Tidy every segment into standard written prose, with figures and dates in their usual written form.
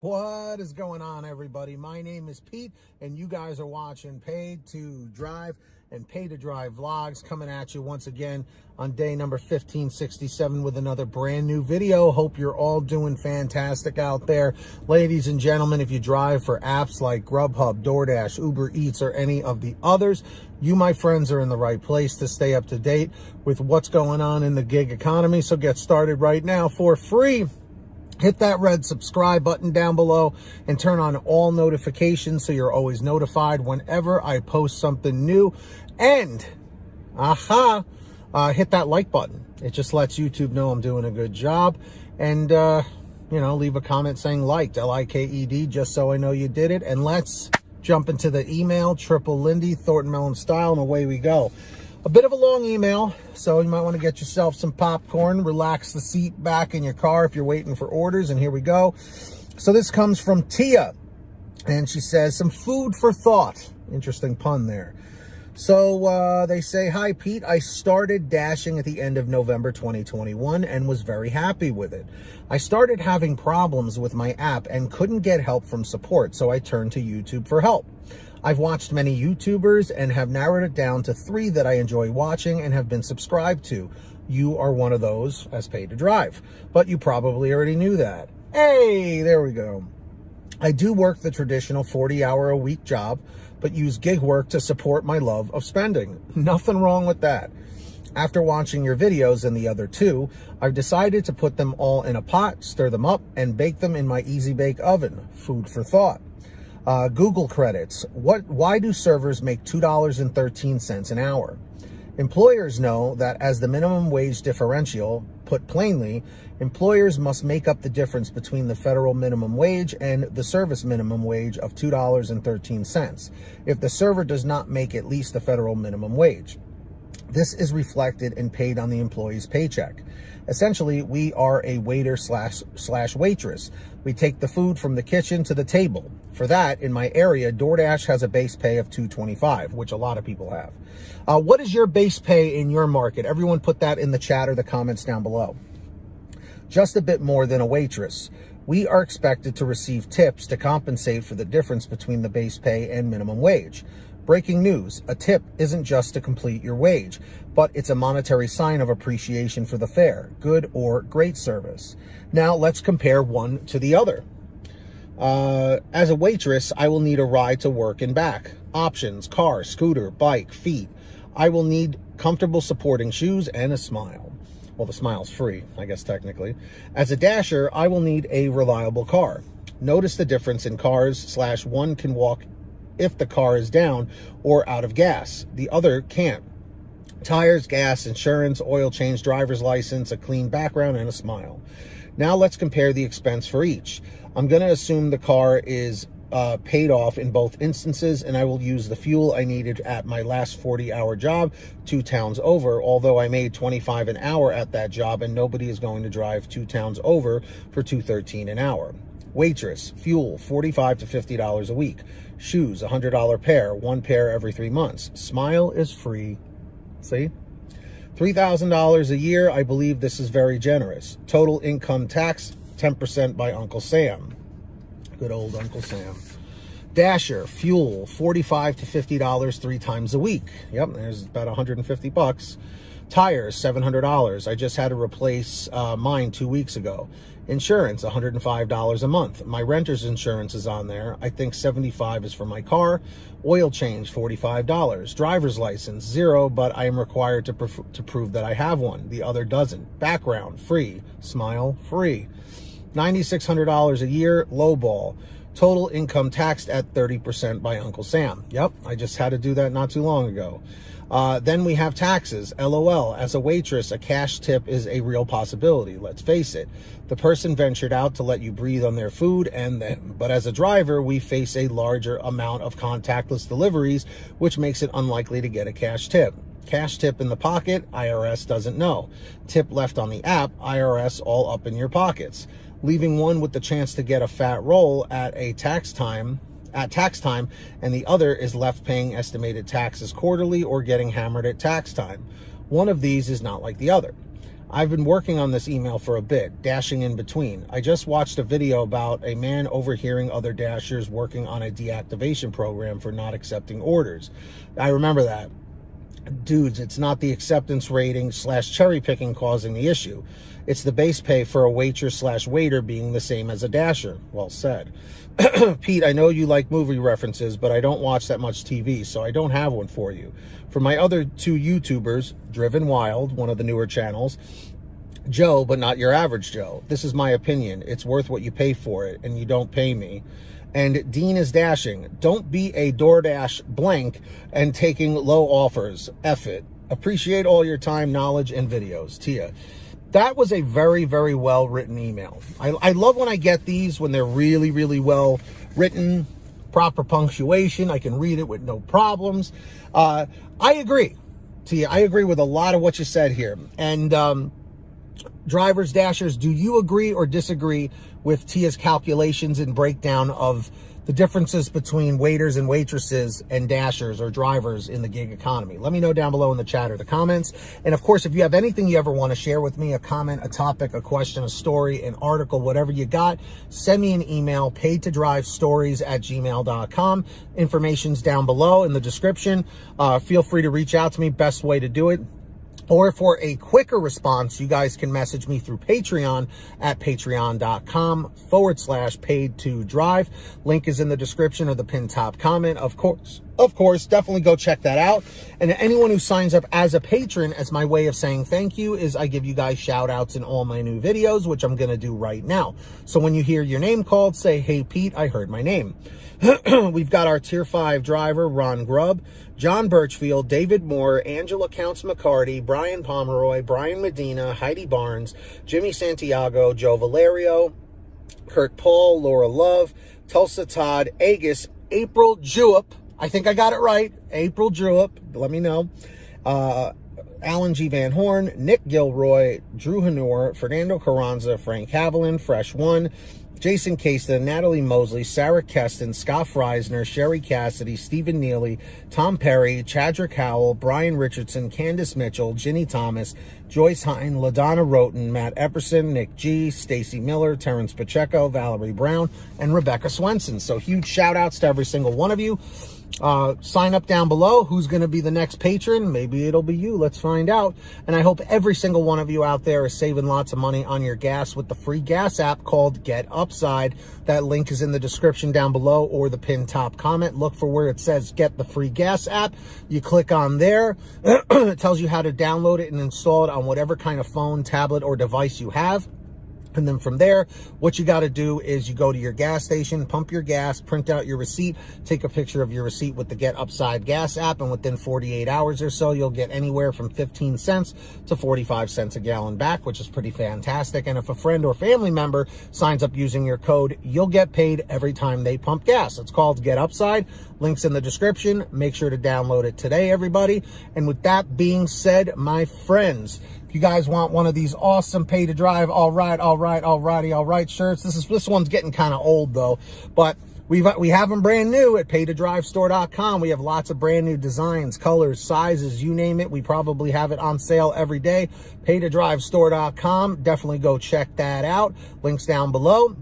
What is going on, everybody? My name is Pete, and you guys are watching Paid to Drive and Pay to Drive vlogs, coming at you once again on day number 1567 with another brand new video. Hope you're all doing fantastic out there. Ladies and gentlemen, if you drive for apps like GrubHub, DoorDash, UberEATS, or any of the others, you, my friends, are in the right place to stay up to date with what's going on in the gig economy. So get started right now for free. Hit that red subscribe button down below and turn on all notifications so you're always notified whenever I post something new. And, hit that like button. It just lets YouTube know I'm doing a good job. And, leave a comment saying liked, L-I-K-E-D, just so I know you did it. And let's jump into the email, Triple Lindy, Thornton Mellon style, and away we go. A bit of a long email, so you might want to get yourself some popcorn, relax the seat back in your car if you're waiting for orders, and here we go. So this comes from Tia, and she says, some food for thought. Interesting pun there. So they say, hi, Pete. I started dashing at the end of November 2021 and was very happy with it. I started having problems with my app and couldn't get help from support, so I turned to YouTube for help. I've watched many YouTubers and have narrowed it down to 3 that I enjoy watching and have been subscribed to. You are one of those, as Paid to Drive, but you probably already knew that. Hey, there we go. I do work the traditional 40-hour-a-week job, but use gig work to support my love of spending. Nothing wrong with that. After watching your videos and the other 2, I've decided to put them all in a pot, stir them up, and bake them in my Easy Bake oven. Food for thought. Google credits. Why do servers make $2.13 an hour? Employers know that as the minimum wage differential, put plainly, employers must make up the difference between the federal minimum wage and the service minimum wage of $2.13 if the server does not make at least the federal minimum wage. This is reflected and paid on the employee's paycheck. Essentially, we are a waiter slash waitress. We take the food from the kitchen to the table. For that, in my area, DoorDash has a base pay of $2.25, which a lot of people have. What is your base pay in your market? Everyone put that in the chat or the comments down below. Just a bit more than a waitress. We are expected to receive tips to compensate for the difference between the base pay and minimum wage. Breaking news, a tip isn't just to complete your wage, but it's a monetary sign of appreciation for the fare, good or great service. Now let's compare one to the other. As a waitress, I will need a ride to work and back. Options, car, scooter, bike, feet. I will need comfortable supporting shoes and a smile. Well, the smile's free, I guess technically. As a dasher, I will need a reliable car. Notice the difference in cars / one can walk if the car is down or out of gas. The other can't. Tires, gas, insurance, oil change, driver's license, a clean background, and a smile. Now let's compare the expense for each. I'm going to assume the car is paid off in both instances, and I will use the fuel I needed at my last 40-hour job 2 towns over, although I made $25 an hour at that job, and nobody is going to drive 2 towns over for $2.13 an hour. Waitress, fuel, $45 to $50 a week. Shoes, $100 pair, 1 pair every 3 months. Smile is free. See? $3,000 a year. I believe this is very generous. Total income tax, 10% by Uncle Sam. Good old Uncle Sam. Dasher, fuel, $45 to $50 3 times a week. Yep, there's about $150. Tires, $700. I just had to replace mine 2 weeks ago. Insurance, $105 a month. My renter's insurance is on there. I think $75 is for my car. Oil change, $45. Driver's license, $0, but I am required to prove that I have one. The other doesn't. Background, free. Smile, free. $9,600 a year, lowball. Total income taxed at 30% by Uncle Sam. Yep, I just had to do that not too long ago. Then we have taxes. LOL. As a waitress, a cash tip is a real possibility. Let's face it. The person ventured out to let you breathe on their food and them. But as a driver, we face a larger amount of contactless deliveries, which makes it unlikely to get a cash tip. Cash tip in the pocket, IRS doesn't know. Tip left on the app, IRS all up in your pockets. Leaving one with the chance to get a fat roll at tax time, and the other is left paying estimated taxes quarterly or getting hammered at tax time. One of these is not like the other. I've been working on this email for a bit, dashing in between. I just watched a video about a man overhearing other dashers working on a deactivation program for not accepting orders. I remember that. Dudes, it's not the acceptance rating / cherry picking causing the issue. It's the base pay for a waitress / waiter being the same as a dasher. Well said. Pete, I know you like movie references, but I don't watch that much TV, so I don't have one for you. For my other two YouTubers, Driven Wild, one of the newer channels, Joe, but not your average Joe. This is my opinion. It's worth what you pay for it, and you don't pay me. And Dean is dashing. Don't be a DoorDash blank and taking low offers. F it. Appreciate all your time, knowledge, and videos. Tia. That was a very, very well written email. I love when I get these, when they're really, really well written, proper punctuation. I can read it with no problems. I agree, Tia. I agree with a lot of what you said here. And drivers, dashers, do you agree or disagree with Tia's calculations and breakdown of the differences between waiters and waitresses and dashers or drivers in the gig economy? Let me know down below in the chat or the comments. And of course, if you have anything you ever want to share with me, a comment, a topic, a question, a story, an article, whatever you got, send me an email, paidtodrivestories@gmail.com. Information's down below in the description. Feel free to reach out to me. Best way to do it. Or for a quicker response, you guys can message me through Patreon at patreon.com/paid2drive. Link is in the description of the pinned top comment. Of course, definitely go check that out. And anyone who signs up as a patron, as my way of saying thank you, is I give you guys shout outs in all my new videos, which I'm going to do right now. So when you hear your name called, say, hey, Pete, I heard my name. We've got our Tier 5 driver, Ronn Grubb, John Birchfield, David Moore, Angela Counts McCarty, Brian Pomeroy, Brian Medina, Heidi Barnes, Jimmy Santiago, Joe Valerio, Kurt Paul, Laura Love, Tulsa Todd, Agus, April Jewett, I think I got it right, April Jewett, let me know, Alan G. Van Horn, Nick Gilroy, Drew Hanor, Fernando Carranza, Frank Haviland, Fresh One, Jason Caston, Natalie Mosley, Sarah Keston, Scott Freisner, Sherry Cassidy, Stephen Neely, Tom Perry, Chadrick Howell, Brian Richardson, Candace Mitchell, Ginny Thomas, Joyce Hine, LaDonna Roten, Matt Epperson, Nick G, Stacy Miller, Terrence Pacheco, Valerie Brown, and Rebecca Swenson. So huge shout outs to every single one of you. Sign up down below. Who's going to be the next patron? Maybe it'll be you. Let's find out. And I hope every single one of you out there is saving lots of money on your gas with the free gas app called Get Upside. That link is in the description down below or the pinned top comment. Look for where it says Get the Free Gas app. You click on there. It tells you how to download it and install it on whatever kind of phone, tablet, or device you have. And then from there, what you got to do is you go to your gas station, pump your gas, print out your receipt, take a picture of your receipt with the Get Upside gas app, and within 48 hours or so, you'll get anywhere from 15 cents to 45 cents a gallon back, which is pretty fantastic. And if a friend or family member signs up using your code, you'll get paid every time they pump gas. It's called Get Upside. Link's in the description. Make sure to download it today, everybody. And with that being said, my friends, if you guys want one of these awesome pay to drive, all right shirts. This one's getting kind of old though, but we have them brand new at paidtodrivestore.com. We have lots of brand new designs, colors, sizes, you name it. We probably have it on sale every day. paidtodrivestore.com. Definitely go check that out. Links down below.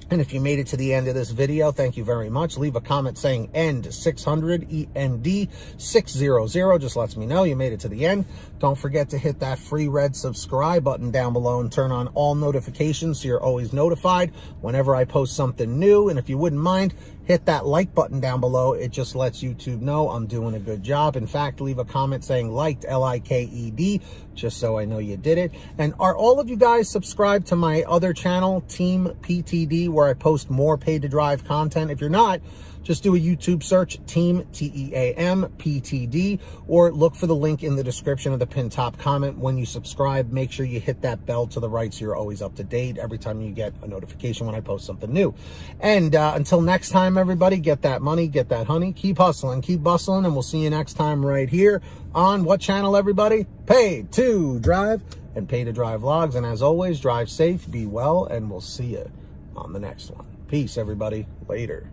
And if you made it to the end of this video, thank you very much. Leave a comment saying END 600, END 600. Just lets me know you made it to the end. Don't forget to hit that free red subscribe button down below and turn on all notifications so you're always notified whenever I post something new. And if you wouldn't mind, hit that like button down below. It just lets YouTube know I'm doing a good job. In fact, leave a comment saying liked, LIKED, just so I know you did it. And are all of you guys subscribed to my other channel, Team PTD, where I post more paid to drive content? If you're not, just do a YouTube search, Team TEAM PTD, or look for the link in the description of the pinned top comment. When you subscribe, make sure you hit that bell to the right so you're always up to date every time you get a notification when I post something new. And until next time, everybody, get that money, get that honey, keep hustling, keep bustling, and we'll see you next time right here on what channel, everybody? Pay to Drive and Pay to Drive Vlogs. And as always, drive safe, be well, and we'll see you on the next one. Peace, everybody. Later.